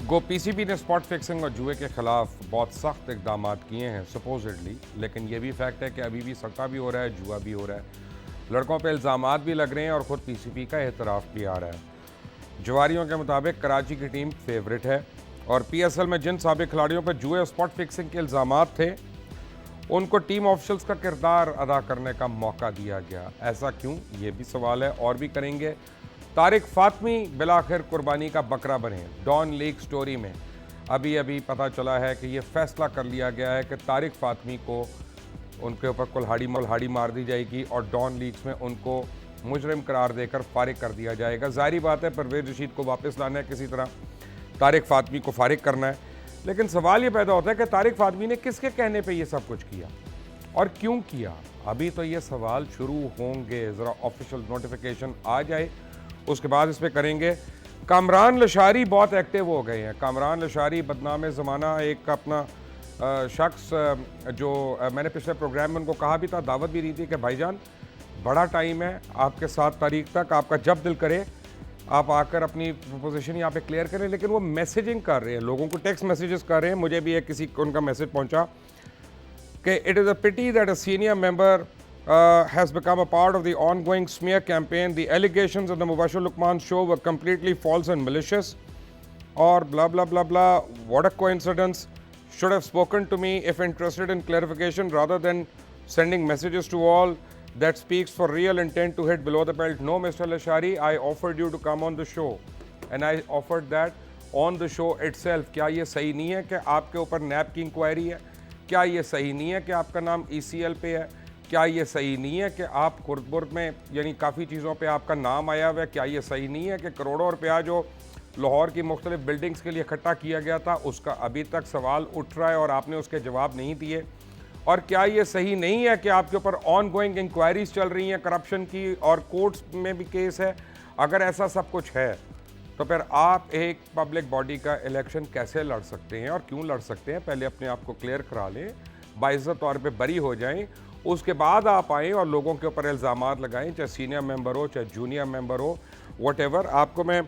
गो PCB ने spot fixing और जुए के खिलाफ बहुत सख्त इकदाम किए हैं सपोजिटली, लेकिन यह भी फैक्ट है कि अभी भी सट्टा भी हो रहा है, जुआ भी हो रहा है, लड़कों पे इल्ज़ामात भी लग रहे हैं और ख़ुद पीसीबी का एतराफ़ भी आ रहा है। जुआरियों के मुताबिक कराची की टीम फेवरेट है और पीएसएल में जिन साबिक खिलाड़ियों पर जुए और स्पॉट फिक्सिंग के इल्ज़ामात थे उनको टीम ऑफिशल्स का किरदार अदा करने का मौका दिया गया। ऐसा क्यों, ये भी सवाल है और भी करेंगे। तारिक फातमी बिलाखिर कुर्बानी का बकरा बने। डॉन लीग स्टोरी में अभी अभी पता चला है कि ये फैसला कर लिया गया है कि तारिक फातमी को उनके ऊपर कुल्हाड़ी मार दी जाएगी और डॉन लीग्स में उनको मुजरिम करार देकर फारिग कर दिया जाएगा। जाहिर बात है परवेज रशीद को वापस लाना है, किसी तरह तारिक फातमी को फारिग करना है, लेकिन सवाल ये पैदा होता है कि तारिक फातमी ने किसके कहने पे ये सब कुछ किया और क्यों किया। अभी तो ये सवाल शुरू होंगे, ज़रा ऑफिशियल नोटिफिकेशन आ जाए उसके बाद इस पर करेंगे। कामरान लशारी बहुत एक्टिव हो गए हैं। कामरान लशारी बदनाम ज़माना एक अपना शख्स जो मैंने पिछले प्रोग्राम में उनको कहा भी था, दावत भी दी थी कि भाईजान बड़ा टाइम है आपके 7 तारीख तक, आपका जब दिल करे आप आकर अपनी पोजीशन यहाँ पे क्लियर करें, लेकिन वो मैसेजिंग कर रहे हैं, लोगों को टेक्स्ट मैसेजेस कर रहे हैं। मुझे भी एक किसी को उनका मैसेज पहुँचा कि it is a pity that a senior member has become a part of the ongoing smear campaign. The allegations of the Mubashir Luqman show were completely false and malicious. Or blah blah blah blah. What a coincidence. Should have spoken to me if interested in clarification rather than sending messages to all. That speaks for real intent to hit below the belt. No, Mr. Lashari, I offered you to come on the show, and I offered that on the show itself. क्या ये सही नहीं है कि आपके ऊपर नैब की inquiry है? क्या ये सही नहीं है कि आपका नाम ECL पे है? क्या ये सही नहीं है कि आप कुर्दबुर्द में यानी काफ़ी चीज़ों पे आपका नाम आया हुआ है? क्या ये सही नहीं है कि करोड़ों रुपया जो लाहौर की मुख्तलिफ बिल्डिंग्स के लिए इकट्ठा किया गया था उसका अभी तक सवाल उठ रहा है और आपने उसके जवाब नहीं दिए? और क्या ये सही नहीं है कि आपके ऊपर ऑन गोइंग इंक्वायरीज चल रही हैं करप्शन की और कोर्ट्स में भी केस है? अगर ऐसा सब कुछ है तो फिर आप एक पब्लिक बॉडी का इलेक्शन कैसे लड़ सकते हैं और क्यों लड़ सकते हैं? पहले अपने आप को क्लियर करा लें, बाइज्जत तौर पे बरी हो जाएं, उसके बाद आप आएँ और लोगों के ऊपर इल्ज़ामात लगाएं, चाहे सीनियर मेंबर हो चाहे जूनियर मेंबर हो, व्हाटएवर। आपको मैं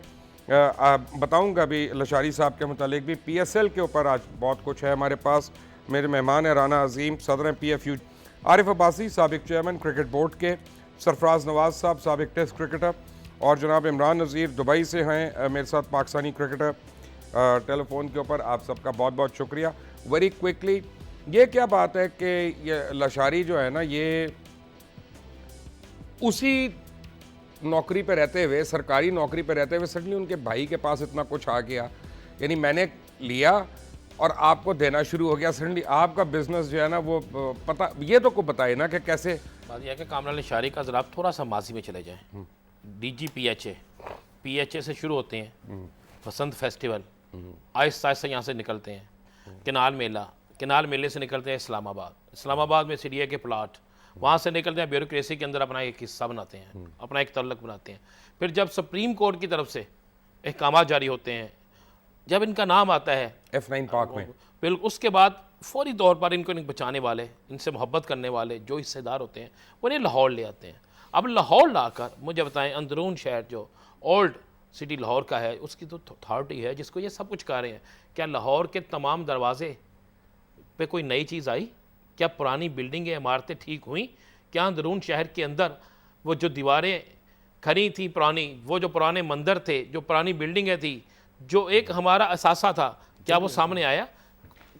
बताऊंगा अभी लशारी साहब के मुतालिक भी। PSL के ऊपर आज बहुत कुछ है हमारे पास। मेरे मेहमान है राना अजीम, सदर PFU, आरिफ अब्बासी साबिक चेयरमैन क्रिकेट बोर्ड के, सरफराज नवाज साहब साबिक टेस्ट क्रिकेटर, और जनाब इमरान नज़ीर दुबई से हैं मेरे साथ पाकिस्तानी क्रिकेटर टेलीफोन के ऊपर। आप सबका बहुत बहुत शुक्रिया। वेरी क्विकली, ये क्या बात है कि ये लशारी जो है ना, ये उसी नौकरी पे रहते हुए, सरकारी नौकरी पे रहते हुए सडनली उनके भाई के पास इतना कुछ आ गया, यानी मैंने लिया और आपको देना शुरू हो गया सडनली। आपका बिजनेस जो है ना वो पता, ये तो को बताए ना कि कैसे। बात यह है कि कामरान लशारी का जरा आप थोड़ा सा माजी में चले जाएं। DG PHA से शुरू होते हैं, बसंत फेस्टिवल, आहिस्ता आहिस्ता यहाँ से निकलते हैं, केनाल मेले से निकलते हैं इस्लामाबाद में CDA के प्लाट, वहाँ से निकलते हैं ब्यूरोक्रेसी के अंदर अपना एक हिस्सा बनाते हैं, अपना एक तल्लक बनाते हैं। फिर जब सुप्रीम कोर्ट की तरफ से अहकामात जारी होते हैं, जब इनका नाम आता है F9 पार्क में, बिल्कुल उसके बाद फौरी तौर पर इनको बचाने वाले, इनसे मोहब्बत करने वाले जो हिस्सेदार होते हैं वो इन्हें लाहौर ले आते हैं। अब लाहौर लाकर मुझे बताएं, अंदरून शहर जो ओल्ड सिटी लाहौर का है उसकी तो अथॉरिटी है जिसको ये सब कुछ कर रहे हैं। क्या लाहौर के तमाम दरवाजे पे कोई नई चीज़ आई? क्या पुरानी बिल्डिंगें, इमारतें ठीक हुई? क्या अंदरून शहर के अंदर वो जो दीवारें खड़ी थी पुरानी, वो जो पुराने मंदिर थे, जो पुरानी बिल्डिंगें थी, जो एक हमारा असासा था, क्या वो सामने आया?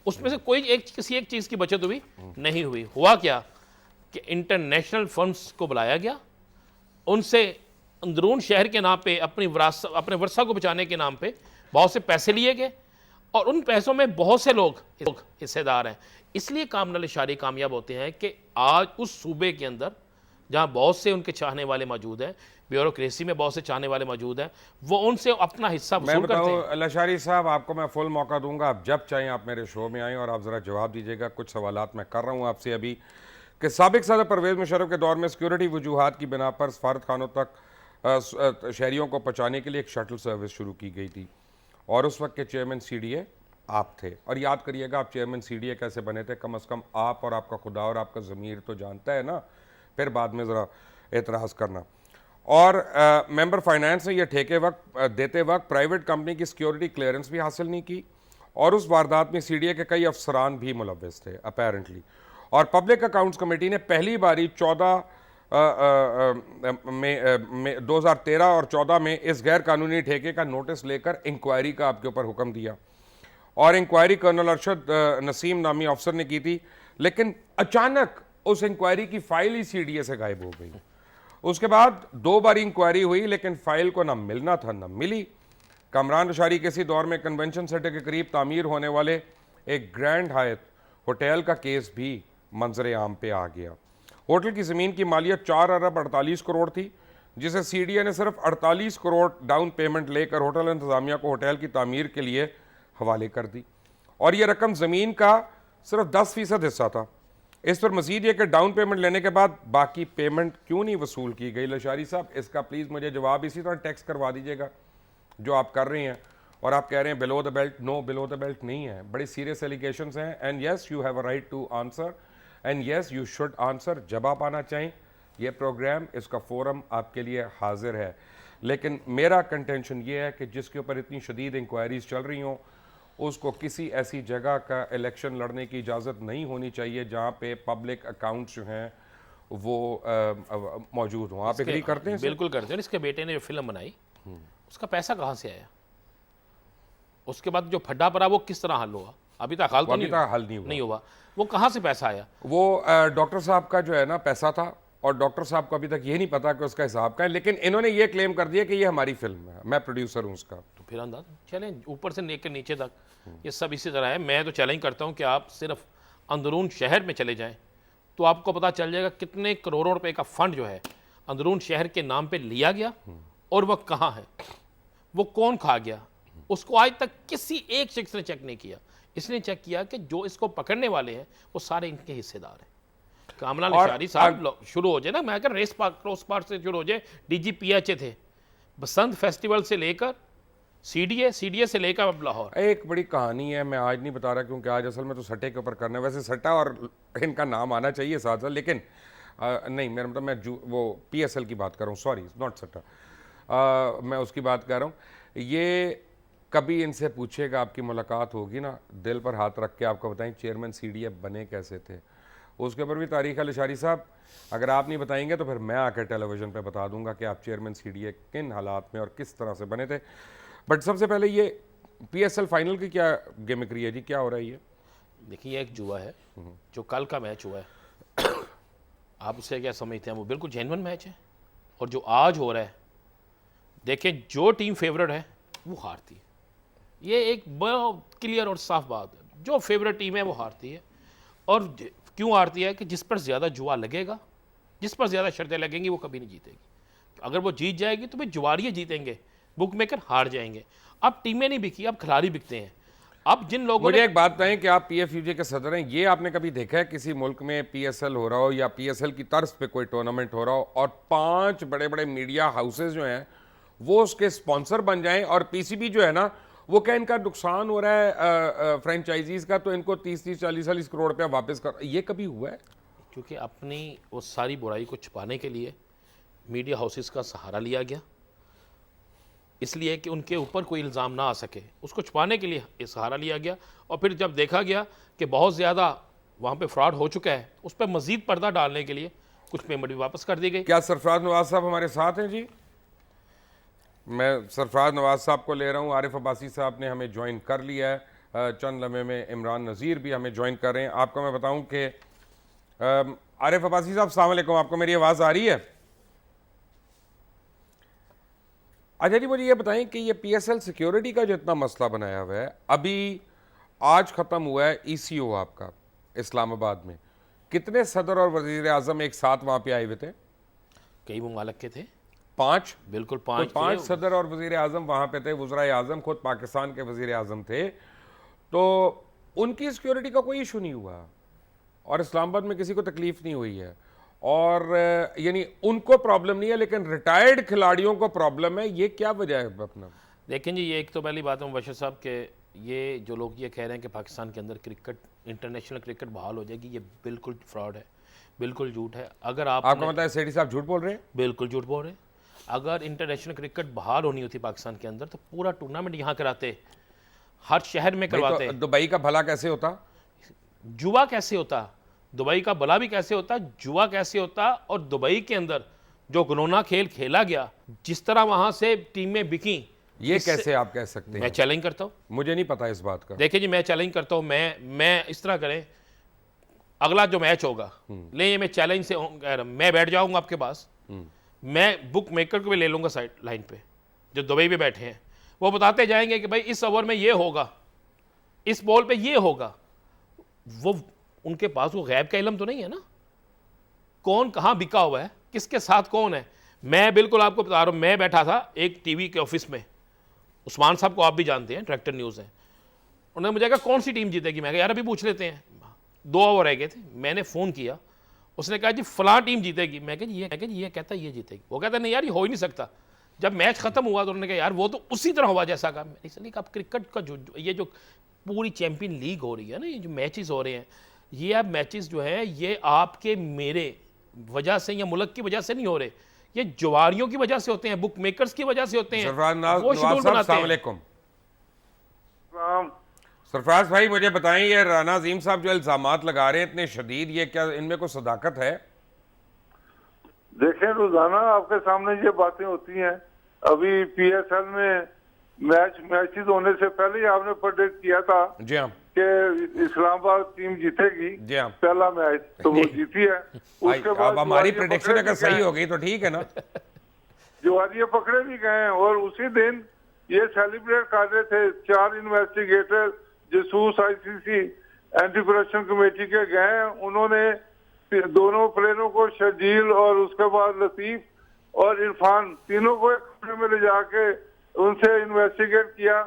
उसमें से कोई किसी एक चीज़ की बचत हुई? नहीं हुई। हुआ क्या कि इंटरनेशनल फर्म्स को बुलाया गया, उनसे अंदरून शहर के नाम पे अपने वर्षा को बचाने के नाम पे बहुत से पैसे लिए गए और उन पैसों में बहुत से लोग हिस्सेदार हैं। इसलिए कामरान लशारी कामयाब होते हैं कि आज उस सूबे के अंदर जहाँ बहुत से उनके चाहने वाले मौजूद हैं, ब्यूरोक्रेसी में बहुत से चाहने वाले मौजूद हैं, वो उनसे अपना हिस्सा वसूल करते हैं। लशारी साहब, आपको मैं फुल मौका दूंगा, आप जब चाहें आप मेरे शो में आएँ और आप ज़रा जवाब दीजिएगा। कुछ सवालात मैं कर रहा हूँ आपसे अभी कि साबिक सदर परवेज़ मुशर्रफ के दौर में सिक्योरिटी वजूहात की बिना पर सफारत खानों तक शहरियों को पहुँचाने के लिए एक शटल सर्विस शुरू की गई थी और उस वक्त के चेयरमैन CDA आप थे। और याद करिएगा आप चेयरमैन CDA कैसे बने थे, कम अज़ कम आप और आपका खुदा और आपका ज़मीर तो जानता है ना, फिर बाद में ज़रा एतराज़ करना। और मेंबर फाइनेंस ने यह ठेके देते वक्त प्राइवेट कंपनी की सिक्योरिटी क्लियरेंस भी हासिल नहीं की, और उस वारदात में सीडीए के कई अफसरान भी मुलव्वस थे अपेरेंटली। और पब्लिक अकाउंट्स कमेटी ने पहली बारी 2013 और 14 में इस गैर कानूनी ठेके का नोटिस लेकर इंक्वायरी का आपके ऊपर हुक्म दिया, और इंक्वायरी कर्नल अरशद नसीम नामी अफसर ने की थी, लेकिन अचानक उस इंक्वायरी की फाइल ही सीडीए से गायब हो गई। उसके बाद 2 बार इंक्वायरी हुई, लेकिन फाइल को ना मिलना था ना मिली। कमरान अशारी के इसी दौर में कन्वेंशन सेंटर के करीब तामीर होने वाले एक ग्रैंड हायत होटल का केस भी मंजर आम पे आ गया। होटल की ज़मीन की मालियत 4 अरब 48 करोड़ थी, जिसे सीडीए ने सिर्फ 48 करोड़ डाउन पेमेंट लेकर होटल इंतज़ामिया को होटल की तामीर के लिए हवाले कर दी, और यह रकम ज़मीन का सिर्फ 10% हिस्सा था। इस पर मजीद ये कि डाउन पेमेंट लेने के बाद बाकी पेमेंट क्यों नहीं वसूल की गई? लशारी साहब, इसका प्लीज़ मुझे जवाब इसी तरह टेक्स्ट करवा दीजिएगा जो आप कर रहे हैं। और आप कह रहे हैं below the belt, no below the belt नहीं है, बड़ी सीरियस एलिगेशंस हैं, and yes you have a right to answer, and yes you should answer जब आप आना चाहें। ये प्रोग्राम, इसका फोरम आपके लिए हाजिर है, लेकिन मेरा कंटेंशन ये है कि जिसके ऊपर इतनी शदीद इंक्वायरीज चल रही हों, उसको किसी ऐसी जगह का इलेक्शन लड़ने की इजाज़त नहीं होनी चाहिए जहाँ पे पब्लिक अकाउंट्स जो हैं वो मौजूद हों। आप एग्री करते हैं? बिल्कुल करते हैं। इसके बेटे ने जो फिल्म बनाई, उसका पैसा कहाँ से आया? उसके बाद जो फड्डा पड़ा वो किस तरह हल हुआ? अभी तक हल तो नहीं हुआ। वो कहाँ से पैसा आया? वो डॉक्टर साहब का जो है ना पैसा था, और डॉक्टर साहब को अभी तक ये नहीं पता कि उसका हिसाब का है, लेकिन इन्होंने ये क्लेम कर दिया कि ये हमारी फिल्म है, मैं प्रोड्यूसर हूँ उसका। तो फिर अंदाज चलें, ऊपर से लेकर नीचे तक ये सब इसी तरह है। मैं तो चैलेंज करता हूँ कि आप सिर्फ अंदरून शहर में चले जाएं तो आपको पता चल जाएगा कितने करोड़ों रुपए का फंड जो है अंदरून शहर के नाम पे लिया गया, और वह कहाँ है, वो कौन खा गया, उसको आज तक किसी एक शख्स ने चेक नहीं किया। इसने चेक किया कि जो इसको पकड़ने वाले हैं वो सारे इनके हिस्सेदार हैं। कामरान अशारी साहब शुरू हो जाए ना, मैं अगर रेस पार्क क्रॉस पार्क से शुरू हो जाए, डीजीपीएचए थे, बसंत फेस्टिवल से लेकर सीडीए से लेकर अब लाहौर। एक बड़ी कहानी है, मैं आज नहीं बता रहा क्योंकि आज असल में तो सट्टे के ऊपर करना है, वैसे सट्टा और इनका नाम आना चाहिए साथ साथ, लेकिन नहीं, मेरा मतलब मैं वो पीएसएल की बात कर रहा हूँ, सॉरी नॉट सट्टा, मैं उसकी बात कर रहा हूँ। ये कभी इनसे पूछेगा, आपकी मुलाकात होगी ना, दिल पर हाथ रख के आपको बताएं चेयरमैन सीडीए बने कैसे थे, उसके ऊपर भी तारीख है लशारी साहब। अगर आप नहीं बताएंगे तो फिर मैं आकर टेलीविज़न पे बता दूंगा कि आप चेयरमैन सीडीए किन हालात में और किस तरह से बने थे। बट सबसे पहले ये पीएसएल फाइनल की क्या गेमिक्री है जी, क्या हो रहा है ये? देखिए, एक जुआ है जो कल का मैच हुआ है, आप उसे क्या समझते हैं? वो बिल्कुल जेन्युइन मैच है। और जो आज हो रहा है, देखिए जो टीम फेवरेट है वो हारती है, ये एक बहुत क्लियर और साफ बात है। जो फेवरेट टीम है वो हारती है। और क्यों हारती है? कि जिस पर ज़्यादा जुआ लगेगा, जिस पर ज़्यादा शर्तें लगेंगी, वो कभी नहीं जीतेगी। अगर वो जीत जाएगी तो फिर जुआरिये जीतेंगे, बुक मेकर हार जाएंगे। अब टीमें नहीं बिकी, अब खिलाड़ी बिकते हैं। अब जिन लोगों मुझे एक बात बताएं कि आप पीएफयूजे के सदर हैं, ये आपने कभी देखा है किसी मुल्क में पीएसएल हो रहा हो या पीएसएल की तर्ज पे कोई टूर्नामेंट हो रहा हो और 5 बड़े बड़े मीडिया हाउसेज जो हैं वो उसके स्पॉन्सर बन जाएं, और पीसीबी जो है ना, वो क्या इनका नुकसान हो रहा है फ्रेंचाइजीज का, तो इनको 30-40 करोड़ रुपया वापस कर, ये कभी हुआ है? क्योंकि अपनी वो सारी बुराई को छुपाने के लिए मीडिया हाउसेस का सहारा लिया गया, इसलिए कि उनके ऊपर कोई इल्ज़ाम ना आ सके, उसको छुपाने के लिए ये सहारा लिया गया। और फिर जब देखा गया कि बहुत ज़्यादा वहाँ पे फ्रॉड हो चुका है, उस पर मज़ीद पर्दा डालने के लिए कुछ पेमेंट भी वापस कर दी गई। क्या सरफराज नवाज साहब हमारे साथ हैं जी? मैं सरफराज नवाज साहब को ले रहा हूँ। आरिफ अब्बासी साहब ने हमें ज्वाइन कर लिया है, चंद लम्हे में इमरान नज़ीर भी हमें ज्वाइन कर रहे हैं। आपको मैं बताऊँ कि आरिफ अब्बासी साहब अस्सलाम वालेकुम, आपको मेरी आवाज़ आ रही है? अच्छा जी, मुझे ये बताएं कि ये पीएसएल सिक्योरिटी का जो इतना मसला बनाया हुआ है, अभी आज ख़त्म हुआ है ईसीओ आपका इस्लामाबाद में, कितने सदर और वज़ीर आज़म एक साथ वहाँ पे आए हुए थे? कई ममालिक के थे, 5, बिल्कुल तो 5 5 सदर और वज़ीर आज़म वहाँ पे थे। वज़ीर आज़म खुद पाकिस्तान के वज़ीर आज़म थे, तो उनकी सिक्योरिटी का कोई इशू नहीं हुआ और इस्लामाबाद में किसी को तकलीफ नहीं हुई है, और यानी उनको प्रॉब्लम नहीं है, लेकिन रिटायर्ड खिलाड़ियों को प्रॉब्लम है। ये क्या वजह है अपना? देखें जी, ये एक तो पहली बात है मुबशर साहब के, ये जो लोग ये कह रहे हैं कि पाकिस्तान के अंदर क्रिकेट, इंटरनेशनल क्रिकेट बहाल हो जाएगी, ये बिल्कुल फ्रॉड है, बिल्कुल झूठ है। अगर आपको मतलब है सेठी साहब झूठ बोल रहे हैं? बिल्कुल झूठ बोल रहे हैं। अगर इंटरनेशनल क्रिकेट बाहर होनी होती पाकिस्तान के अंदर तो पूरा टूर्नामेंट यहाँ कराते, हर शहर में करवाते। तो दुबई का भला कैसे होता? जुआ कैसे होता, दुबई का भला भी कैसे होता, जुआ कैसे होता। और दुबई के अंदर जो घिनौना खेल खेला गया, जिस तरह वहां से टीमें बिकी, ये कैसे आप कह सकते मैं हैं? चैलेंज करता हूँ। मुझे नहीं पता इस बात का। देखिए जी, मैं चैलेंज करता हूँ, मैं इस तरह करें, अगला जो मैच होगा, ले ये मैं चैलेंज से कह रहा हूं, मैं बैठ जाऊंगा आपके पास, मैं बुक मेकर को भी ले लूंगा साइड लाइन पे, जो दुबई में बैठे हैं, वो बताते जाएंगे कि भाई इस ओवर में ये होगा, इस बॉल पे ये होगा। वो उनके पास वो गैब का इल्म तो नहीं है ना, कौन कहाँ बिका हुआ है, किसके साथ कौन है। मैं बिल्कुल आपको बता रहा हूँ, मैं बैठा था एक टीवी के ऑफिस में, उस्मान साहब को आप भी जानते हैं, डायरेक्टर न्यूज़ है। उन्होंने मुझे कहा कौन सी टीम जीतेगी, मैं कहा यार अभी पूछ लेते हैं, 2 ओवर रह गए थे। मैंने फ़ोन किया, उसने कहा जी फलां टीम जीतेगी। मैं कहा ये कहता ये जीतेगी, वो कहता नहीं यार ये हो ही नहीं सकता। जब मैच खत्म हुआ तो उन्होंने कहा यार वो तो उसी तरह हुआ जैसा कहा। इसलिए आप क्रिकेट का ये जो पूरी चैंपियन लीग हो रही है ना, ये जो मैचेस हो रहे हैं, ये अब मैचेस जो है ये आपके मेरे वजह से या मुल्क की वजह से नहीं हो रहे, ये जुआरियों की वजह से होते हैं, बुक मेकर्स की वजह से होते हैं। वो शेड्यूल बनाते हैं। सरफराज भाई मुझे बताएं, ये राना अजीम साहब जो इल्जामात लगा रहे हैं इतने शदीद, ये क्या इनमें कोई सदाकत है? देखें, रोजाना आपके सामने ये बातें होती हैं। अभी पीएसएल में मैचेस होने से पहले ही आपने प्रेडिक्ट किया था जी हाँ कि इस्लामाबाद टीम जीतेगी जी हाँ। पहला मैच, तो वो जीती है। उसके अब बाद हमारी प्रेडिक्शन अगर सही हो गई तो ठीक है ना। जुआरिये पकड़े भी गए हैं और उसी दिन ये सेलिब्रेट कर रहे थे। 4 इन्वेस्टिगेटर जसूस आईसीसी एंटी करप्शन कमेटी के गए हैं, उन्होंने दोनों प्लेयरों को, शर्जील और उसके बाद लतीफ और इरफान, तीनों को एक कमरे में ले जाके उनसे इन्वेस्टिगेट किया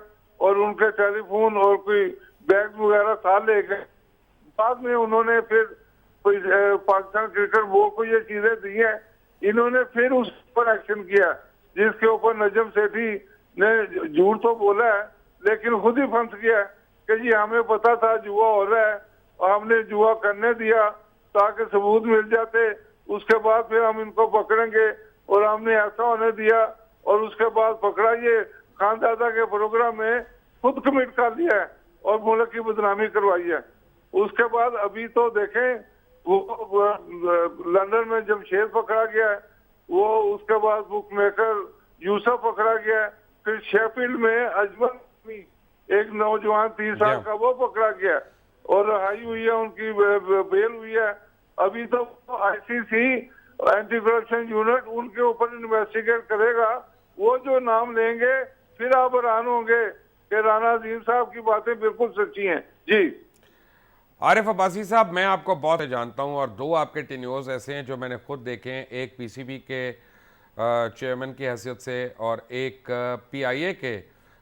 और उनके टेलीफोन और कोई बैग वगैरह साथ ले गए। बाद में उन्होंने फिर पाकिस्तान क्रिकेट बोर्ड को ये चीजें दी हैं, इन्होंने फिर उस पर एक्शन किया, जिसके ऊपर नजम सेठी ने झूठ तो बोला है लेकिन खुद ही फंस गया कि जी हमें पता था जुआ हो रहा है और हमने जुआ करने दिया ताकि सबूत मिल जाते, उसके बाद फिर हम इनको पकड़ेंगे, और हमने ऐसा होने दिया और उसके बाद पकड़ा। ये खानदादा के प्रोग्राम में खुद कमिट कर लिया है और मुल्क की बदनामी करवाई है। उसके बाद अभी तो देखें, वो लंदन में जमशेद पकड़ा गया है, वो उसके बाद बुक मेकर यूसुफ पकड़ा गया है, फिर शेफील्ड में अजमल एक नौजवान 30 साल का वो पकड़ा गया और रिहाई हुई है, उनकी बेल हुई है। अभी तो आईसीसी एंटी करप्शन यूनिट उनके ऊपर इन्वेस्टिगेट करेगा। वो जो नाम लेंगे फिर आप हैरान होंगे कि राना अजीम साहब की बातें बिल्कुल सच्ची हैं। जी आरिफ अब्बासी साहब, मैं आपको बहुत जानता हूं और 2 आपके टेन्योर्स ऐसे हैं जो मैंने खुद देखे हैं, एक पीसीबी के चेयरमैन की हैसियत से और एक पीआईए के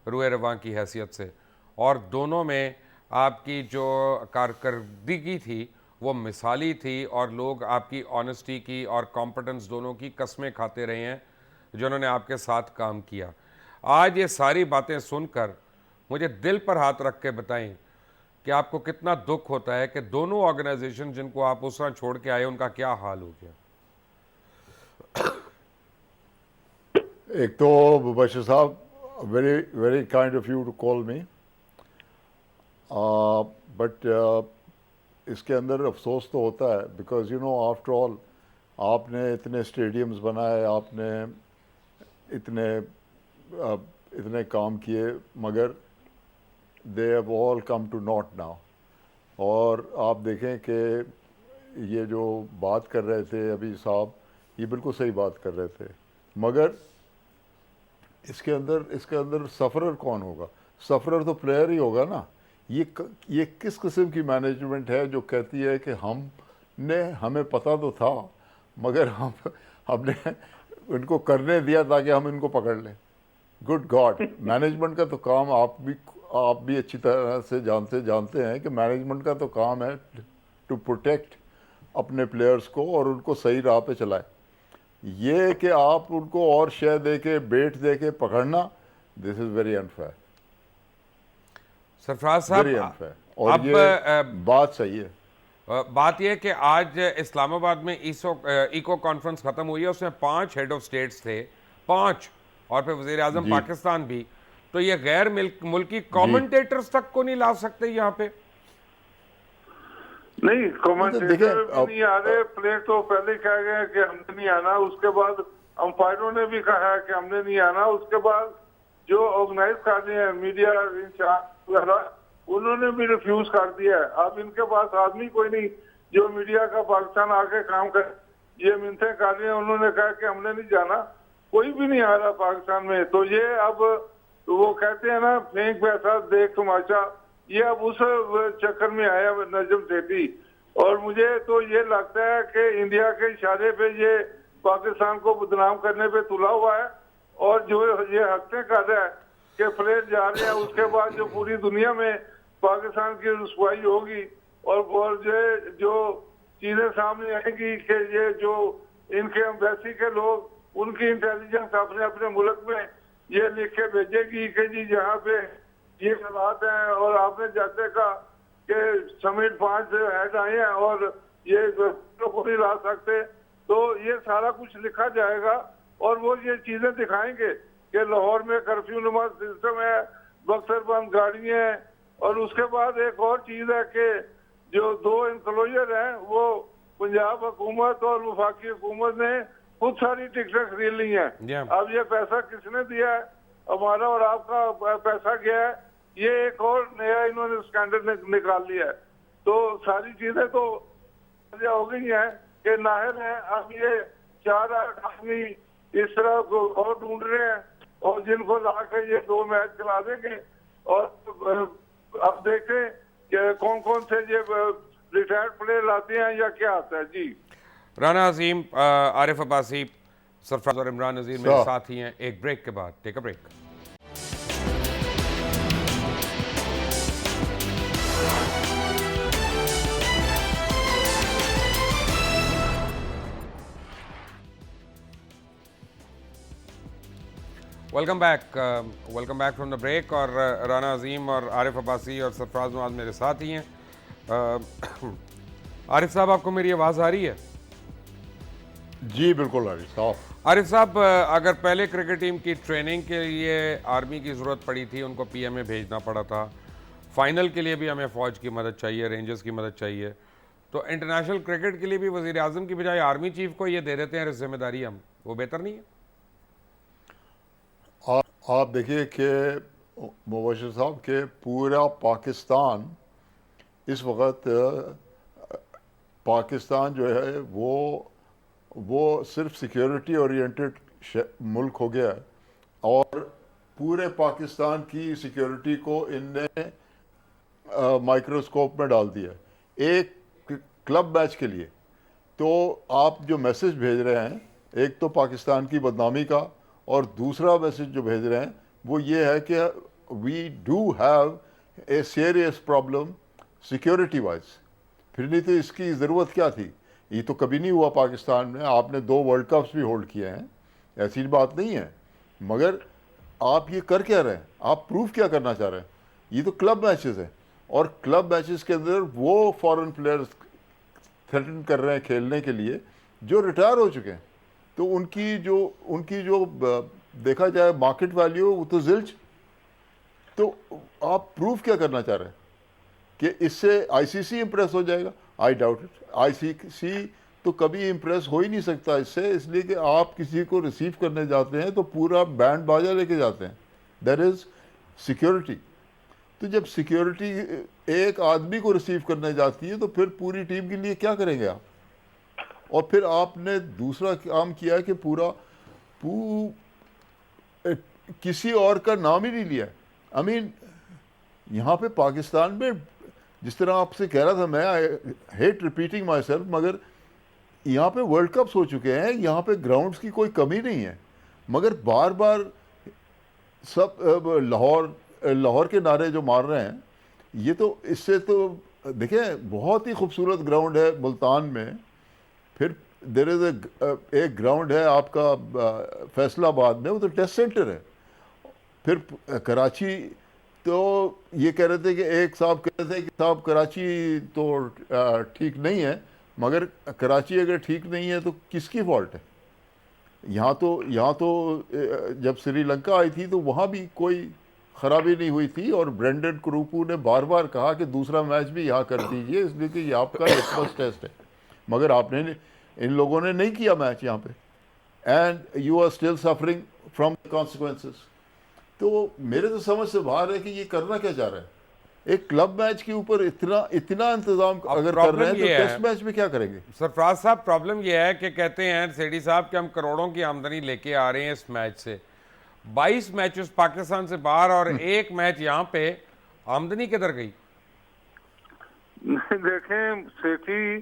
रुए रवां की हैसियत से, और दोनों में आपकी जो कारकर्दगी थी वो मिसाली थी और लोग आपकी ऑनेस्टी की और कॉम्पिटेंस दोनों की कस्में खाते रहे हैं जिन्होंने आपके साथ काम किया। आज ये सारी बातें सुनकर मुझे दिल पर हाथ रख के बताएं कि आपको कितना दुख होता है कि दोनों ऑर्गेनाइजेशन जिनको आप उस तरह छोड़ के आए उनका क्या हाल हो गया। एक तो मुबशिर साहब, very very kind of you to call me, but इसके अंदर अफसोस तो होता है because you know after all आपने इतने स्टेडियम्स बनाए, आपने इतने काम किए, मगर they have all come to naught now. और आप देखें कि ये जो बात कर रहे थे अभी साहब, ये बिल्कुल सही बात कर रहे थे, मगर इसके अंदर सफ़रर कौन होगा? सफ़रर तो प्लेयर ही होगा ना। ये किस किस्म की मैनेजमेंट है जो कहती है कि हमें पता तो था मगर हमने इनको करने दिया ताकि हम इनको पकड़ लें। गुड गॉड, मैनेजमेंट का तो काम आप भी अच्छी तरह से जानते हैं कि मैनेजमेंट का तो काम है टू प्रोटेक्ट अपने प्लेयर्स को और उनको सही राह पे चलाए। ये कि आप उनको और शेयर दे के, बेट दे के पकड़ना, this is very unfair, Sarfaraz साहब, वेरी अनफेयर। और ये बात सही है। बात यह कि आज इस्लामाबाद में इको कॉन्फ्रेंस खत्म हुई है, उसमें 5 हेड ऑफ स्टेट्स थे, 5 और फिर वज़ीर आज़म पाकिस्तान भी, तो ये गैर मुल्की कमेंटेटर्स तक को नहीं ला सकते यहाँ पे? नहीं, कमेंटेटर देखें, भी नहीं आ रहे। प्लेयर तो पहले कह गए कि हमने नहीं आना, उसके बाद अंपायरों ने भी कहा है कि हमने नहीं आना, उसके बाद जो ऑर्गेनाइज कर रहे हैं मीडिया इंचार्ज वगैरह, उन्होंने भी रिफ्यूज कर दिया है। अब इनके पास आदमी कोई नहीं जो मीडिया का पाकिस्तान आके काम करे। ये मिन्नतें कर रहे हैं, उन्होंने कहा कि हमने नहीं जाना, कोई भी नहीं आ रहा पाकिस्तान में। तो ये अब वो कहते हैं ना, फेंक पैसा देख तमाशा, ये अब उस चक्कर में आया नजम सेठी। और मुझे तो ये लगता है कि इंडिया के इशारे पे ये पाकिस्तान को बदनाम करने पे तुला हुआ है। और जो ये हरकतें कर रहा है कि प्लेयर जा रहे हैं, उसके बाद जो पूरी दुनिया में पाकिस्तान की रुसवाई होगी और जो चीजें सामने आएंगी कि ये जो इनके एम्बेसी के लोग, उनकी इंटेलिजेंस अपने अपने मुल्क में ये लिख के भेजेगी कि जी यहाँ पे ये हालात हैं। और आपने जैसे कहा कि समिट 5 हेड आए हैं और ये को नहीं ला सकते, तो ये सारा कुछ लिखा जाएगा और वो ये चीजें दिखाएंगे कि लाहौर में कर्फ्यू नुमा सिस्टम है, बक्सर बंद गाड़ियां हैं। और उसके बाद एक और चीज है कि जो 2 इनक्लोजर हैं वो पंजाब हुकूमत और वफाकी हुकूमत ने खुद सारी टिकटें खरीद ली हैं। अब ये पैसा किसने दिया है? हमारा और आपका पैसा गया है। ये एक और नया इन्होंने स्टैंडर्ड निकाल लिया है। तो सारी चीजें तो हो गई हैं कि नाहिर है। अब ये 4-8 आदमी इस तरह को और ढूंढ रहे हैं और जिनको ला के ये 2 मैच खिला देंगे। और अब देखें कि कौन कौन से ये रिटायर्ड प्लेयर लाते हैं या क्या आता है। जी, राना अजीम, आरिफ अब्बासी, सरफराज और इमरान नज़ीर मेरे साथ ही हैं। एक ब्रेक के बाद, take a break. Welcome back from the break. और राना अजीम और आरिफ अब्बासी और सरफराज नवाज मेरे साथ ही हैं। आरिफ साहब, आपको मेरी आवाज़ आ रही है? जी बिल्कुल आ रही साहब। आरिफ साहब, अगर पहले क्रिकेट टीम की ट्रेनिंग के लिए आर्मी की ज़रूरत पड़ी थी, उनको पीएमए भेजना पड़ा था, फाइनल के लिए भी हमें फ़ौज की मदद चाहिए, रेंजर्स की मदद चाहिए, तो इंटरनेशनल क्रिकेट के लिए भी वज़ीर आज़म की बजाय आर्मी चीफ को ये दे देते हैं जिम्मेदारी हम, वो बेहतर नहीं है? आप देखिए कि मुबशिर साहब के पूरा पाकिस्तान इस वक्त, पाकिस्तान जो है वो सिर्फ सिक्योरिटी ओरिएंटेड मुल्क हो गया है। और पूरे पाकिस्तान की सिक्योरिटी को इनने माइक्रोस्कोप में डाल दिया एक क्लब मैच के लिए। तो आप जो मैसेज भेज रहे हैं, एक तो पाकिस्तान की बदनामी का, और दूसरा मैसेज जो भेज रहे हैं वो ये है कि we do have a serious problem security wise. फिर नहीं तो इसकी ज़रूरत क्या थी? ये तो कभी नहीं हुआ पाकिस्तान में। आपने 2 वर्ल्ड कप्स भी होल्ड किए हैं, ऐसी बात नहीं है। मगर आप ये कर क्या रहे हैं? आप प्रूफ क्या करना चाह रहे हैं? ये तो क्लब मैचेस हैं, और क्लब मैचेस के अंदर वो फॉरेन प्लेयर्स थ्रेटन कर रहे हैं खेलने के लिए जो रिटायर हो चुके हैं। तो उनकी जो देखा जाए मार्केट वैल्यू, वो तो ज़िल्च। तो आप प्रूफ क्या करना चाह रहे हैं कि इससे आईसीसी इम्प्रेस हो जाएगा? I doubt it. आईसीसी तो कभी इम्प्रेस हो ही नहीं सकता इससे, इसलिए कि आप किसी को रिसीव करने जाते हैं तो पूरा बैंड बाजा लेके जाते हैं। There is security. तो जब सिक्योरिटी एक आदमी को रिसीव करने जाती है तो फिर पूरी टीम के लिए क्या करेंगे आप? और फिर आपने दूसरा काम किया कि किसी और का नाम ही नहीं लिया। आई मीन, यहाँ पे पाकिस्तान में जिस तरह आपसे कह रहा था, मैं हेट रिपीटिंग माई सेल्फ, मगर यहाँ पे वर्ल्ड कप्स हो चुके हैं, यहाँ पे ग्राउंड्स की कोई कमी नहीं है, मगर बार बार सब लाहौर के नारे जो मार रहे हैं, ये तो इससे तो देखें बहुत ही खूबसूरत ग्राउंड है मुल्तान में। फिर देर इज़ एक ग्राउंड है आपका फैसलाबाद में, वो तो टेस्ट सेंटर है। फिर कराची, तो ये कह रहे थे कि एक साहब कह रहे थे कि साहब कराची तो ठीक नहीं है, मगर कराची अगर ठीक नहीं है तो किसकी फॉल्ट है? यहाँ तो जब श्रीलंका आई थी तो वहाँ भी कोई खराबी नहीं हुई थी, और ब्रेंडन क्रूपू ने बार बार कहा कि दूसरा मैच भी यहाँ कर दीजिए, इसलिए कि ये आपका लिटमस टेस्ट है। मगर आपने, इन लोगों ने नहीं किया मैच यहाँ पे, and you are still suffering from consequences. तो मेरे तो समझ से बाहर है कि ये करना क्या चाह रहा है। एक क्लब मैच के ऊपर इतना इंतजाम अगर कर रहे हैं तो टेस्ट मैच में क्या करेंगे? सरफराज साहब, प्रॉब्लम यह है कि कहते हैं सेठी साहब कि हम करोड़ों की आमदनी लेके आ रहे हैं इस मैच से, 22 मैचेस पाकिस्तान से बाहर और एक मैच यहाँ पे, आमदनी किधर गई? देखें, सेठी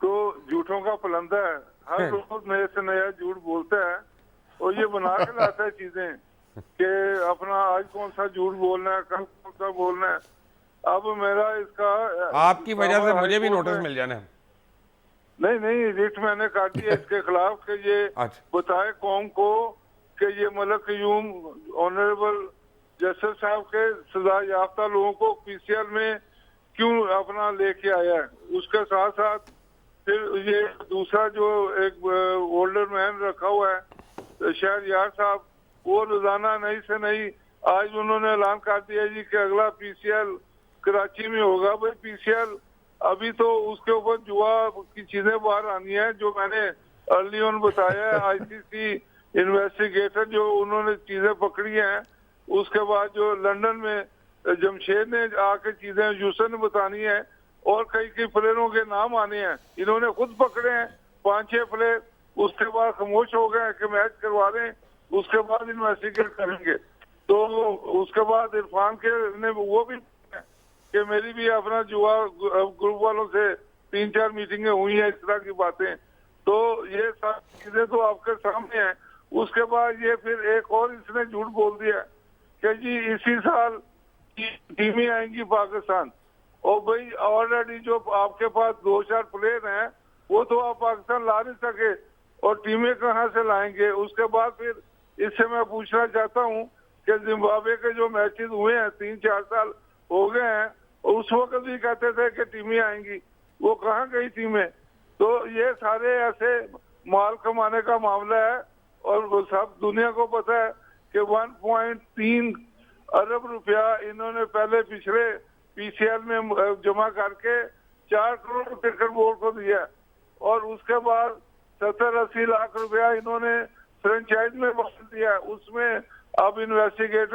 तो झूठों का पलंदा है, हर रोज नए से नया झूठ बोलता है और ये बना के लाता है चीजें कि अपना आज कौन सा झूठ बोलना है, कल कौन सा बोलना है। अब मेरा इसका आपकी वजह से मुझे भी नोटिस मिल जाना है। नहीं, रिट मैंने काटी है इसके खिलाफ कि ये अच्छा। बताए कौम को कि ये मलक क़य्यूम ऑनरेबल जस्टिस साहब के सजा याफ्ता लोगों को पीसीएल में क्यों अपना लेके आया है। उसके साथ साथ फिर ये दूसरा जो एक ओल्डर मैन रखा हुआ है शहरयार साहब, वो रोजाना नई से नई, आज उन्होंने ऐलान कर दिया जी कि अगला पीसीएल कराची में होगा। भाई पीसीएल अभी तो उसके ऊपर जुआ की चीजें बाहर आनी है, जो मैंने अर्ली ऑन बताया है। आईसीसी इन्वेस्टिगेटर जो उन्होंने चीजें पकड़ी हैं, उसके बाद जो लंदन में जमशेद ने आके चीजें यूसर ने बतानी है, और कई प्लेयरों के नाम आने हैं, इन्होंने खुद पकड़े हैं 5-6 प्लेयर। उसके बाद खामोश हो गए कि मैच करवा दें, उसके बाद इन्वेस्टिगेट करेंगे। तो उसके बाद इरफान के ने वो भी कि मेरी भी अपना जुआ ग्रुप वालों से 3-4 मीटिंगें हुई हैं, इस तरह की बातें। तो ये सारी चीजें तो आपके सामने हैं। उसके बाद ये फिर एक और इसने झूठ बोल दिया कि जी इसी साल टीमें आएंगी पाकिस्तान। और भाई ऑलरेडी जो आपके पास 2-4 प्लेयर हैं वो तो आप पाकिस्तान ला नहीं सके, और टीमें कहाँ से लाएंगे। उसके बाद फिर इससे मैं पूछना चाहता हूँ कि जिम्बाब्वे के जो मैचेस हुए हैं 3-4 साल हो गए हैं, और उस वक्त भी कहते थे कि टीमें आएंगी, वो कहाँ गई टीमें। तो ये सारे ऐसे माल कमाने का मामला है, और वो सब दुनिया को पता है कि 1.3 अरब रुपया इन्होंने पहले पिछले पीसीएल में जमा करके 4 करोड़ क्रिकेट बोर्ड को दिया, और उसके बाद 70-80 लाख रुपया इन्होंने फ्रेंचाइज में बांट दिया। उसमें अब इन्वेस्टिगेट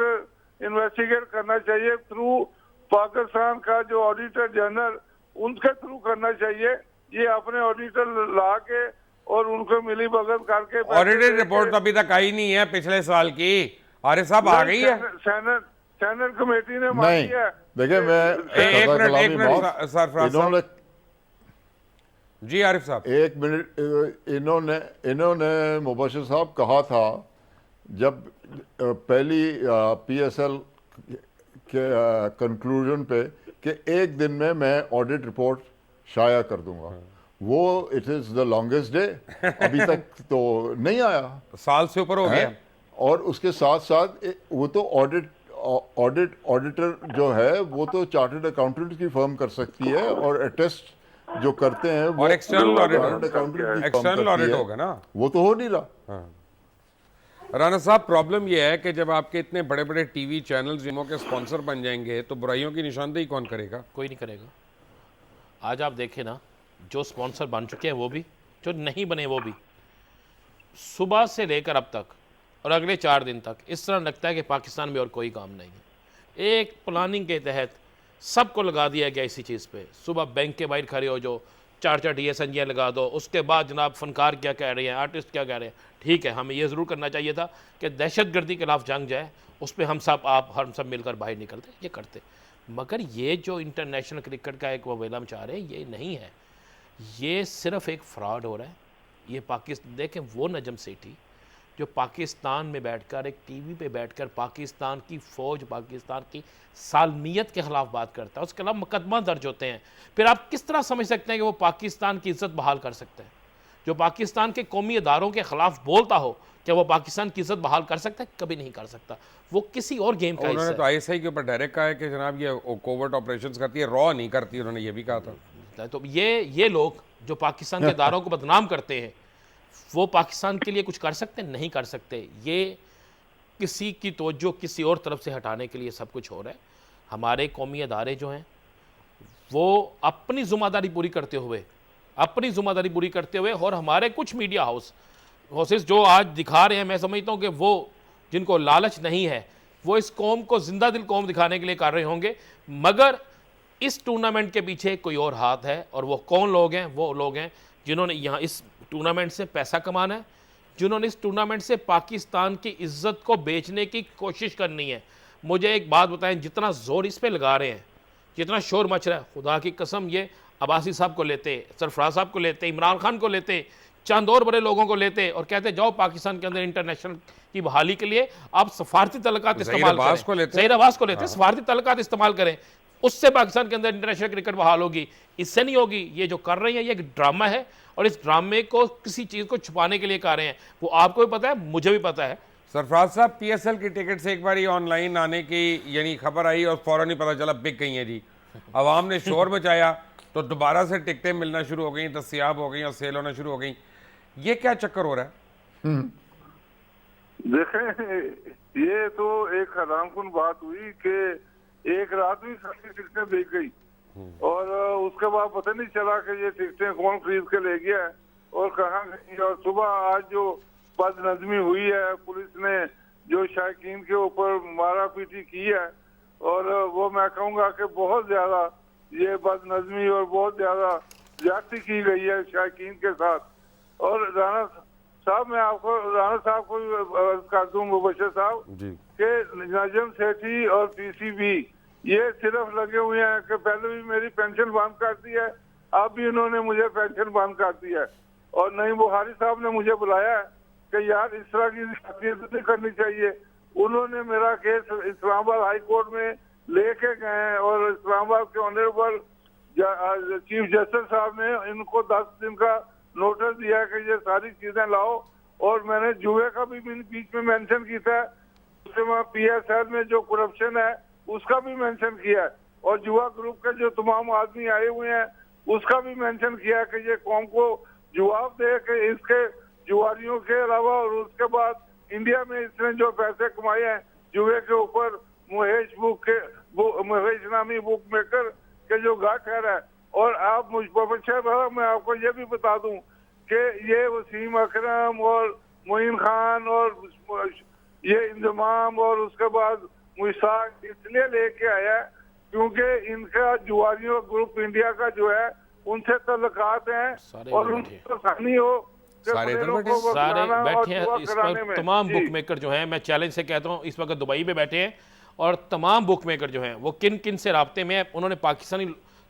करना चाहिए थ्रू पाकिस्तान का जो ऑडिटर जनरल, उनके थ्रू करना चाहिए। ये अपने ऑडिटर ला के और उनको मिली भगत करके, ऑडिटेड रिपोर्ट तो अभी तक आई नहीं है पिछले साल की। आरिफ साहब आ गई है, सेनेट कमेटी ने मांगी है। देखिए मैं एक मिनट सरफराज जी, आरिफ साहब 1 मिनट। इन्होंने मुबशिर साहब कहा था जब पहली पीएसएल के कंक्लूजन पे कि एक दिन में मैं ऑडिट रिपोर्ट शाया कर दूंगा। वो it is the longest day, अभी तक तो नहीं आया, साल से ऊपर हो गया। और उसके साथ साथ वो तो ऑडिटर जो है वो तो चार्टर्ड अकाउंटेंट की फर्म कर सकती है, और अटेस्ट जो करते हैं वो एक्सटर्नल ऑडिट होगा ना, वो तो हो नहीं रहा। राना साहब, प्रॉब्लम यह है कि जब आपके इतने बड़े बड़े टीवी चैनल जिमों के स्पॉन्सर बन जाएंगे तो बुराइयों की निशानदेही कौन करेगा? कोई नहीं करेगा। आज आप देखें ना, जो स्पॉन्सर बन चुके हैं वो भी, जो नहीं बने वो भी, सुबह से लेकर अब तक और अगले 4 दिन तक इस तरह लगता है कि पाकिस्तान में और कोई काम नहीं है। एक प्लानिंग के तहत सबको लगा दिया गया इसी चीज़ पे। सुबह बैंक के बाहर खड़े हो जो 4-4 DSNG लगा दो, उसके बाद जनाब फनकार क्या कह रहे हैं, आर्टिस्ट क्या कह रहे हैं। ठीक है, हमें ये ज़रूर करना चाहिए था कि दहशतगर्दी के खिलाफ जंग जाए, उस पर हम सब मिलकर बाहर निकलते, ये करते। मगर ये जो इंटरनेशनल क्रिकेट का एक वबेला मचा रहे हैं, ये नहीं है, ये सिर्फ एक फ्रॉड हो रहा है। ये पाकिस्तान देखें, वो नजम सेठी जो पाकिस्तान में बैठकर एक टीवी पे बैठकर पाकिस्तान की फ़ौज, पाकिस्तान की सालमियत के ख़िलाफ़ बात करता है, उसके खिलाफ मुकदमा दर्ज होते हैं। फिर आप किस तरह समझ सकते हैं कि वो पाकिस्तान की इज़्ज़त बहाल कर सकता है? जो पाकिस्तान के कौमी अदारों के ख़िलाफ़ बोलता हो, क्या वो पाकिस्तान की इज़्ज़त बहाल कर सकता है? कभी नहीं कर सकता। वो किसी और गेम का उन्होंने तो ISI के ऊपर डायरेक्ट कहा है कि जनाब ये कोवर्ट ऑपरेशंस करती है, रॉ नहीं करती, उन्होंने ये भी कहा था। तो ये लोग जो पाकिस्तान के इदारों को बदनाम करते हैं, वो पाकिस्तान के लिए कुछ कर सकते हैं? नहीं कर सकते। ये किसी की तवज्जो किसी और तरफ से हटाने के लिए सब कुछ हो रहा है। हमारे कौमी अदारे जो हैं वो अपनी ज़िम्मेदारी पूरी करते हुए और हमारे कुछ मीडिया हाउसेस जो आज दिखा रहे हैं, मैं समझता हूँ कि वो जिनको लालच नहीं है वो इस कौम को जिंदा दिल कौम दिखाने के लिए कर रहे होंगे, मगर इस टूर्नामेंट के पीछे कोई और हाथ है। और वो कौन लोग हैं? वो लोग हैं जिन्होंने यहाँ इस टूर्नामेंट से पैसा कमाना है, जिन्होंने इस टूर्नामेंट से पाकिस्तान की इज्जत को बेचने की कोशिश करनी है। मुझे एक बात बताएं, जितना जोर इस पे लगा रहे हैं, जितना शोर मच रहा है, खुदा की कसम ये अब्बासी साहब को लेते, सरफराज साहब को लेते, इमरान खान को लेते, चंद और बड़े लोगों को लेते और कहते जाओ पाकिस्तान के अंदर इंटरनेशनल की बहाली के लिए आप सफारती तलकात इस्तेमाल करें, ज़हीर अब्बास को लेते, सफारती तलकात इस्तेमाल करें, उससे पाकिस्तान के अंदर इंटरनेशनल क्रिकेट बहाल होगी। इससे नहीं होगी। ये जो कर रहे हैं ये एक ड्रामा है और इस ड्रामे को किसी चीज़ को छुपाने के लिए कर रहे हैं। वो आपको भी पता है, मुझे भी पता है। सरफराज साहब, पीएसएल की टिकट से एक बार ही ऑनलाइन आने की यानी खबर आई और फौरन ही पता चला बिक गई है जी। अवाम ने शोर मचाया तो दोबारा से टिकटें मिलना शुरू हो गई, दस्तयाब हो गई और सेल होना शुरू हो गई। ये क्या चक्कर हो रहा है? देखें, ये तो एक हैरानकुन बात हुई कि एक रात में सारी टिकटें बिक गई और उसके बाद पता नहीं चला कि ये टिकटें कौन खरीद के ले गया है और कहाँ गई। और सुबह आज जो बदनज़मी हुई है, पुलिस ने जो शायकीन के ऊपर मारा पीटी की है और वो मैं कहूँगा कि बहुत ज्यादा ये बदनज़मी और बहुत ज्यादा ज्यादती की गई है शायकीन के साथ। और राणा साहब, मैं आपको राणा साहब को अर्ज कर दूं, मुबशर साहब, कि नजम सेठी और पीसीबी ये सिर्फ लगे हुए हैं कि पहले भी मेरी पेंशन बंद कर दी है, अब भी उन्होंने मुझे पेंशन बंद कर दी है। और नईम बुखारी साहब ने मुझे बुलाया है कि यार इस तरह की शख्सियत नहीं करनी चाहिए। उन्होंने मेरा केस इस्लामाबाद हाई कोर्ट में लेके गए हैं और इस्लामाबाद के ऑनरेबल चीफ जस्टिस साहब ने इनको 10 दिन का नोटिस दिया कि ये सारी चीजें लाओ। और मैंने जुए का भी बीच में मेंशन किया है, उसमें पीएसएल में जो करप्शन है उसका भी मेंशन किया है और जुआ ग्रुप के जो तमाम आदमी आए हुए हैं उसका भी मेंशन किया है कि ये कौम को जवाब दे कि इसके जुआरियों के अलावा और उसके बाद इंडिया में इसने जो पैसे कमाए हैं जुए के ऊपर, मुहेश नामी बुक मेकर के जो गाठर है। और आप मैं आपको ये भी बता दूं कि ये वसीम अकरम और मोइन खान और ये इंजमाम और उसके बाद मुशाक इसलिए लेके आया क्योंकि इनका जुआरियों ग्रुप इंडिया का जो है उनसे तल्लुकात हैं और उनको आसानी हो सारे बैठे हैं इस पर। तमाम बुक मेकर जो हैं, मैं चैलेंज से कहता हूँ, इस वक्त दुबई में बैठे हैं और तमाम बुक मेकर जो हैं वो किन किन से राब्ते में, उन्होंने पाकिस्तानी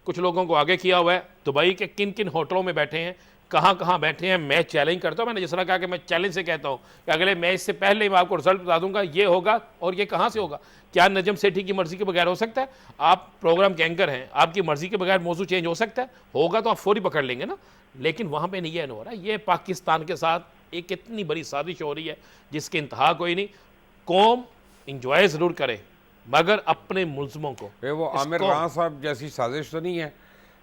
कुछ लोगों को आगे किया हुआ है, दुबई के किन किन होटलों में बैठे हैं, कहाँ कहाँ बैठे हैं। मैं चैलेंज करता हूँ, मैंने जिस तरह कहा कि मैं चैलेंज से कहता हूँ कि अगले मैच से पहले मैं आपको रिजल्ट बता दूंगा, ये होगा। और ये कहाँ से होगा? क्या नजम सेठी की मर्जी के बगैर हो सकता है? आप प्रोग्राम के एंकर हैं, आपकी मर्जी के बगैर मौजू चेंज हो सकता है? होगा तो आप फौरी पकड़ लेंगे ना। लेकिन वहाँ पे नहीं हो रहा। ये पाकिस्तान के साथ एक इतनी बड़ी साजिश हो रही है जिसकी इंतहा कोई नहीं। कौम इंजॉय ज़रूर करे मगर अपने मुल्ज़मों को। वो आमिर राना साहब जैसी साजिश तो नहीं है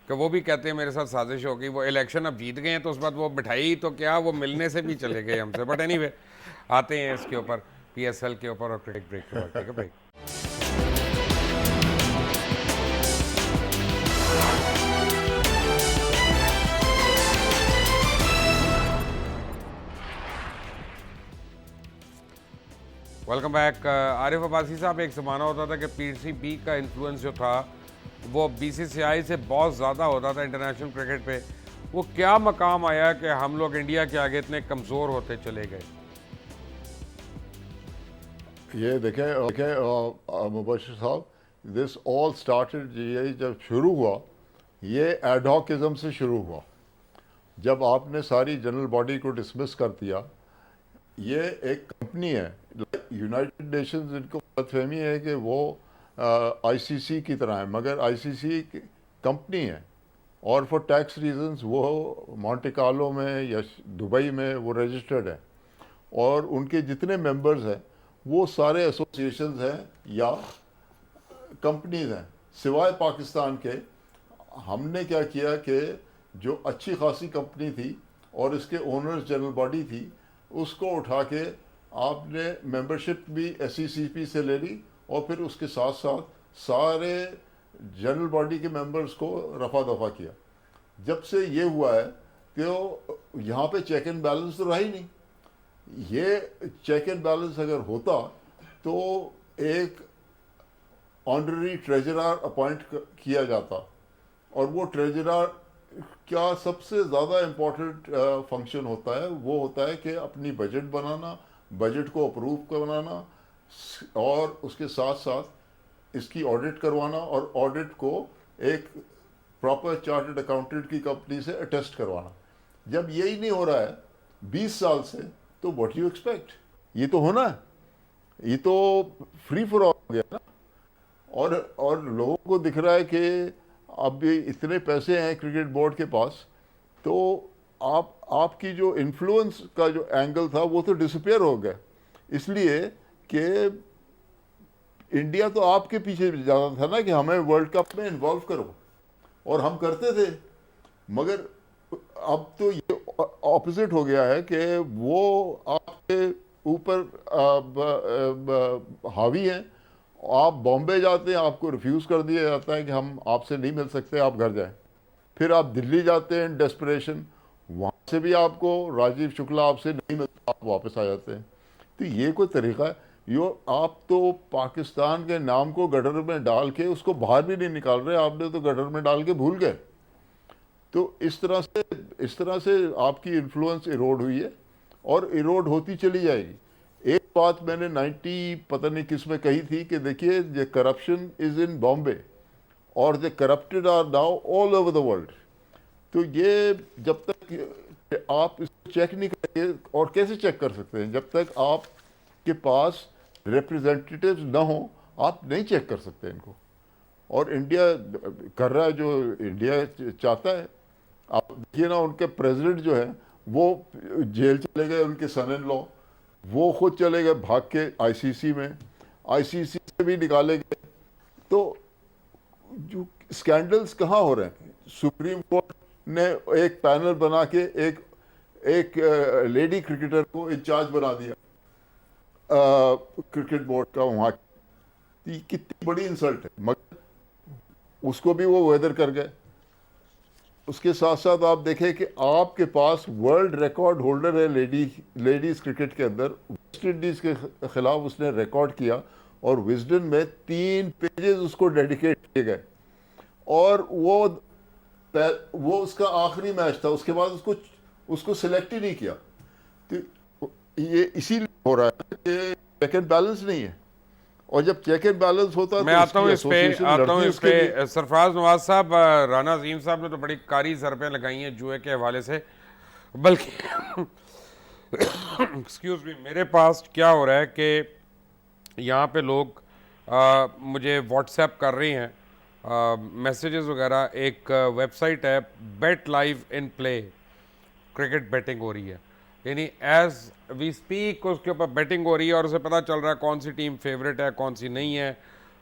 कि वो भी कहते हैं मेरे साथ साजिश होगी, वो इलेक्शन अब जीत गए हैं तो उस बाद वो मिठाई तो क्या वो मिलने से भी चले गए हमसे। बट एनीवे आते हैं इसके ऊपर, पीएसएल के ऊपर और क्रिकेट ब्रेक के बाद। ठीक है break. Welcome back. Arif Abbasi साहब, एक ज़माना होता था कि पीसीबी का इन्फ्लुएंस जो था वो बीसीसीआई से बहुत ज़्यादा होता था इंटरनेशनल क्रिकेट पे। वो क्या मकाम आया कि हम लोग इंडिया के आगे इतने कमज़ोर होते चले गए? ये देखें मुबशर साहब, दिस ऑल स्टार्टेड, ये जब शुरू हुआ ये एडहॉकिज्म से शुरू हुआ। जब आपने सारी जनरल बॉडी को डिसमिस कर दिया, ये एक कंपनी है, यूनाइटेड नेशंस, इनको गलतफहमी है कि वो आईसीसी की तरह है, मगर आईसीसी कंपनी है और फॉर टैक्स रीजंस वो मोंटे कार्लो में या दुबई में वो रजिस्टर्ड है और उनके जितने मेंबर्स हैं वो सारे एसोसिएशंस हैं या कंपनीज हैं सिवाय पाकिस्तान के। हमने क्या किया कि जो अच्छी खासी कंपनी थी और इसके ओनर्स जनरल बॉडी थी, उसको उठा के आपने मेंबरशिप भी SECP से ले ली और फिर उसके साथ साथ सारे जनरल बॉडी के मेंबर्स को रफा दफा किया। जब से ये हुआ है तो यहाँ पे चेक एंड बैलेंस तो रहा ही नहीं। ये चेक एंड बैलेंस अगर होता तो एक ऑनररी ट्रेजरर अपॉइंट किया जाता, और वो ट्रेजरर क्या सबसे ज़्यादा इम्पोर्टेंट फंक्शन होता है, वो होता है कि अपनी बजट बनाना, बजट को अप्रूव करवाना और उसके साथ साथ इसकी ऑडिट करवाना और ऑडिट को एक प्रॉपर चार्टर्ड अकाउंटेंट की कंपनी से अटेस्ट करवाना। जब यही नहीं हो रहा है 20 साल से, तो व्हाट यू एक्सपेक्ट? ये तो होना है, ये तो फ्री फॉर ऑल हो गया ना। और लोगों को दिख रहा है कि अब भी इतने पैसे हैं क्रिकेट बोर्ड के पास, तो आपकी जो इन्फ्लुएंस का जो एंगल था वो तो डिसअपियर हो गया, इसलिए कि इंडिया तो आपके पीछे ज़्यादा था ना कि हमें वर्ल्ड कप में इन्वॉल्व करो, और हम करते थे। मगर अब तो ये ऑपोजिट हो गया है कि वो आपके ऊपर हावी हैं। आप बॉम्बे जाते हैं, आपको रिफ्यूज़ कर दिया जाता है कि हम आपसे नहीं मिल सकते, आप घर जाएं। फिर आप दिल्ली जाते हैं डेस्परेशन, वहाँ से भी आपको राजीव शुक्ला आपसे नहीं मिलता, आप वापस आ जाते हैं। तो ये कोई तरीका है? आप तो पाकिस्तान के नाम को गटर में डाल के उसको बाहर भी नहीं निकाल रहे, आपने तो गटर में डाल के भूल गए। तो इस तरह से आपकी इन्फ्लुएंस इरोड हुई है और इरोड होती चली जाएगी। एक बात मैंने 90 पता नहीं किस में कही थी कि देखिए, the corruption is in Bombay और the corrupted are now all over the world. तो ये जब तक आप इसको चेक नहीं करेंगे, और कैसे चेक कर सकते हैं? जब तक आपके पास रिप्रेजेंटेटिव्स ना हो, आप नहीं चेक कर सकते इनको। और इंडिया कर रहा है जो इंडिया चाहता है। आप देखिए ना, उनके प्रेसिडेंट जो है वो जेल चले गए, उनके सन इन लॉ वो खुद चले गए भाग के ICC में, ICC से भी निकाले गए। तो जो स्कैंडल्स कहाँ हो रहे हैं? सुप्रीम कोर्ट ने एक पैनल बना के एक लेडी क्रिकेटर को इंचार्ज बना दिया क्रिकेट बोर्ड का वहाँ। ये कितनी बड़ी इंसल्ट है, मगर उसको भी वो वेदर कर गए। उसके साथ साथ आप देखें कि आपके पास वर्ल्ड रिकॉर्ड होल्डर है लेडीज क्रिकेट के अंदर, वेस्ट इंडीज के खिलाफ उसने रिकॉर्ड किया और विजडन में 3 पेजेस उसको डेडिकेट किए गए, और वो उसका आखिरी मैच था, उसके बाद उसको सिलेक्ट ही नहीं किया। तो ये इसीलिए हो रहा है कि चेक एंड बैलेंस नहीं है, और जब चेक एंड बैलेंस होता है मैं आता हूँ इस पे सरफराज नवाज साहब, राना अजीम साहब ने तो बड़ी कारी ज़रबें लगाई हैं जुए के हवाले से। बल्कि एक्सक्यूज मी, मेरे पास क्या हो रहा है कि यहाँ पे लोग मुझे व्हाट्सएप कर रहे हैं मैसेजेस वगैरह। एक वेबसाइट है bet live in play, cricket betting हो रही है, यानी एज वी स्पीक उसके ऊपर बेटिंग हो रही है और उसे पता चल रहा है कौन सी टीम फेवरेट है, कौन सी नहीं है,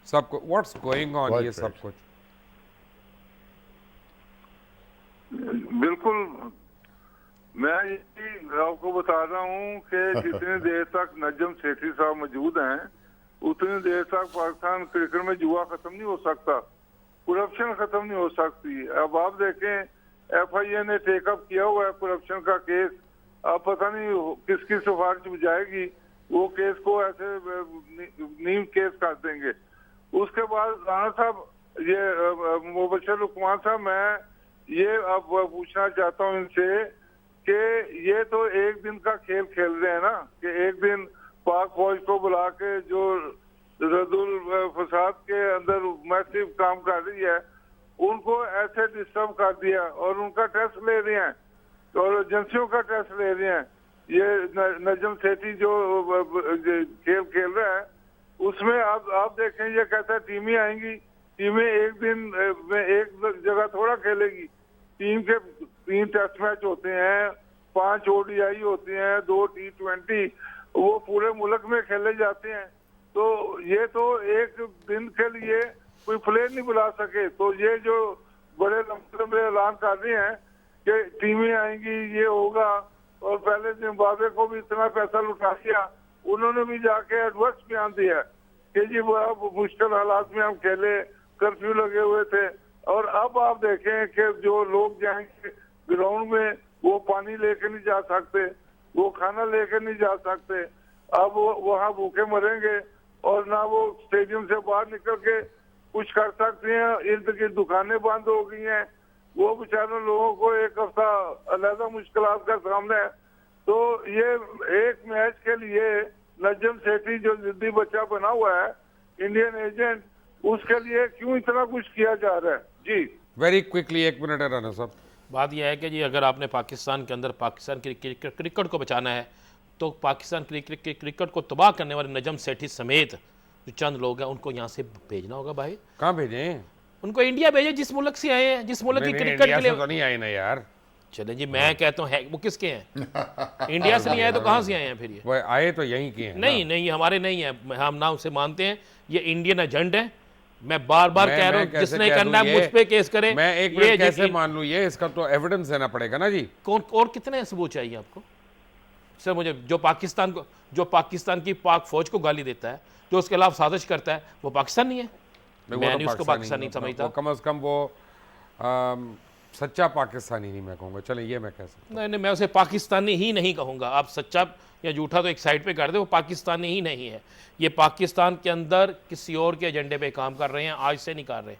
सबको व्हाट्स गोइंग ऑन, ये सब कुछ। बिल्कुल, मैं यही आपको बता रहा हूँ कि जितनी देर तक नजम सेठी साहब मौजूद हैं, उतनी देर तक पाकिस्तान क्रिकेट में जुआ खत्म नहीं हो सकता, करप्शन खत्म नहीं हो सकती। अब आप देखें FIA ने टेकअप किया हुआ है करप्शन का केस, अब पता नहीं किसकी सिफारिश में जाएगी, वो केस को ऐसे नीम केस कर देंगे। उसके बाद राणा साहब, ये मुबशर लुकमान साहब, मैं ये अब पूछना चाहता हूँ इनसे कि ये तो एक दिन का खेल खेल रहे हैं ना, कि एक दिन पाक फौज को बुला के जो रद्दुल फसाद के अंदर मैसिव काम कर रही है, उनको ऐसे डिस्टर्ब कर दिया और उनका टेस्ट ले रहे हैं और एजेंसियों का टेस्ट ले रहे हैं। ये नजम सेठी जो खेल खेल रहा है, उसमें आप देखें, ये कहता है टीमें आएंगी, टीमें एक दिन में एक जगह थोड़ा खेलेगी, टीम के 3 टेस्ट मैच होते हैं, 5 ODI होते हैं, 2 T20, वो पूरे मुल्क में खेले जाते हैं। तो ये तो एक दिन के लिए कोई प्लेयर नहीं बुला सके, तो ये जो बड़े लंबे ऐलान कर रहे हैं, कि टीमें आएंगी, ये होगा, और पहले जिम्बाब्वे को भी इतना पैसा लुटा दिया। उन्होंने भी जाके एडवर्स बयान दिया कि जी बड़ा मुश्किल हालात में हम खेले, कर्फ्यू लगे हुए थे। और अब आप देखें कि जो लोग जाएंगे ग्राउंड में, वो पानी लेके नहीं जा सकते, वो खाना लेके नहीं जा सकते, अब वो वहाँ भूखे मरेंगे, और ना वो स्टेडियम से बाहर निकल के कुछ कर सकते हैं। इर्द गिर्द दुकानें बंद हो गई हैं, वो बेचारे लोगों को एक हफ्ता अलग मुश्किलात का सामना है। तो ये एक मैच के लिए नजम सेठी जो जिद्दी बच्चा बना हुआ है, इंडियन एजेंट, उसके लिए क्यों इतना कुछ किया जा रहा है? जी वेरी क्विकली, 1 मिनट है राना साहब। बात यह है कि जी अगर आपने पाकिस्तान के अंदर पाकिस्तान की क्रिकेट को बचाना है तो पाकिस्तान क्रिकेट को तबाह करने वाले नजम सेठी समेत जो चंद लोग हैं उनको यहाँ से भेजना होगा भाई। कहाँ भेजें? उनको इंडिया भेजे, जिस मुल्क से आए हैं, जिस मुल्क की नहीं, क्रिकेट इंडिया के लिए। से तो नहीं आए ना यार। चले जी, मैं कहता हूँ वो किसके हैं? इंडिया से नहीं आए तो कहाँ से आए हैं फिर ये? वो आए तो यहीं के हैं। नहीं नहीं, हमारे नहीं है, हम ना उसे मानते हैं। ये इंडियन एजेंट है। मैं बार बार कह रहा हूँ, जिसने करना है मुझ पे केस करे। मैं एक मिनट कैसे मान लूँ ये? इसका तो एविडेंस देना पड़ेगा ना जी। कौन और कितने सबूत चाहिए आपको सर? मुझे जो पाकिस्तान की पाक फौज को गाली देता है, जो उसके खिलाफ साजिश करता है, वो पाकिस्तान नहीं है। मैं नहीं उसको पाकिस्तानी समझता। कम अज कम वो सच्चा पाकिस्तानी नहीं मैं कहूँगा। चले ये मैं कह सकता हूँ। नहीं, मैं उसे पाकिस्तानी ही नहीं कहूँगा। आप सच्चा या झूठा तो एक साइड पे कर दे, वो पाकिस्तानी ही नहीं है। ये पाकिस्तान के अंदर किसी और के एजेंडे पे काम कर रहे हैं, आज से नहीं कर रहे,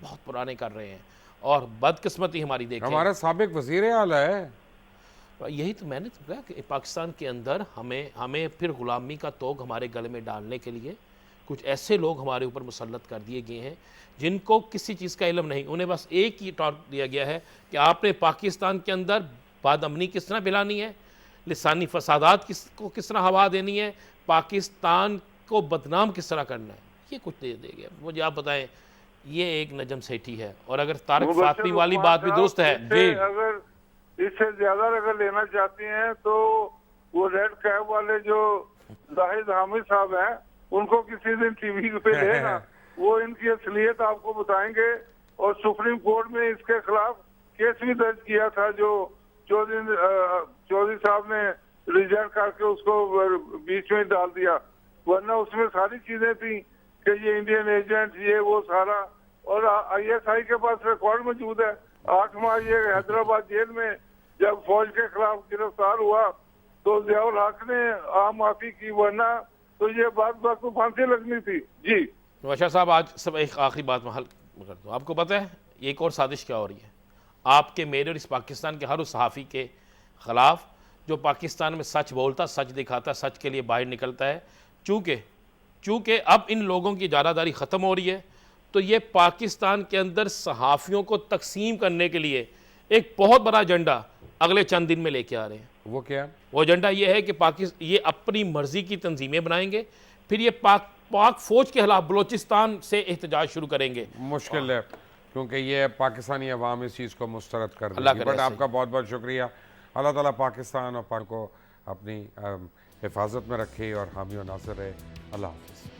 बहुत पुराने कर रहे हैं। और बदकिस्मती हमारी देखें, हमारा साबिक वज़ीर आला है। यही तो मैंने तो कहा कि पाकिस्तान के अंदर हमें फिर ग़ुलामी का तोग हमारे गले में डालने के लिए कुछ ऐसे लोग हमारे ऊपर मुसल्लत कर दिए गए हैं जिनको किसी चीज़ का इल्म नहीं। उन्हें बस एक ही टॉर्क दिया गया है कि आपने पाकिस्तान के अंदर बादअमनी किस तरह फैलानी है, लिसानी फसादात किस तरह हवा देनी है, पाकिस्तान को बदनाम किस तरह करना है, ये कुछ दे गया। मुझे आप बताएं, ये एक नजम सेठी है। और अगर तारिक फातमी वाली बात भी दुरुस्त है, अगर इससे ज्यादा अगर लेना चाहती हैं तो वो रेड कैप वाले जो जाहिद हामिद साहब हैं, उनको किसी दिन टीवी पे लेना, वो इनकी असलियत आपको बताएंगे। और सुप्रीम कोर्ट में इसके खिलाफ केस भी दर्ज किया था, जो चौधरी साहब ने रिजेक्ट करके उसको बीच में डाल दिया, वरना उसमें सारी चीजें थी कि ये इंडियन एजेंट, ये वो सारा। और ISI के पास रिकॉर्ड मौजूद है। 8 माह ये हैदराबाद जेल में जब फौज के खिलाफ गिरफ्तार हुआ तो जियाउल हक ने आम माफी की, वरना तो ये बात को फांसी लगनी थी। जी नवाज़ साहब, आज सब एक आखिरी बात में हल कर दो। आपको पता है एक और साजिश क्या हो रही है? आपके मेरे और इस पाकिस्तान के हर उस सहाफ़ी के ख़िलाफ़ जो पाकिस्तान में सच बोलता, सच दिखाता, सच के लिए बाहर निकलता है। चूँकि अब इन लोगों की इजारादारी ख़त्म हो रही है, तो ये पाकिस्तान के अंदर सहाफ़ियों को तकसीम करने के लिए एक बहुत बड़ा एजेंडा अगले चंद दिन में लेके आ रहे हैं। वो क्या? वो एजेंडा ये है कि ये अपनी मर्ज़ी की तंजीमें बनाएंगे, फिर ये पाक फ़ौज के खिलाफ बलोचिस्तान से एहतजाज शुरू करेंगे। मुश्किल है, क्योंकि ये पाकिस्तानी अवाम इस चीज़ को मुस्तरद कर अल्लाह देगी। करे बट सही। आपका बहुत बहुत शुक्रिया। अल्लाह ताला पाकिस्तान और पाक को अपनी हिफाजत में रखे और हामी और नासिर रहे। अल्लाह हाफ़िज़।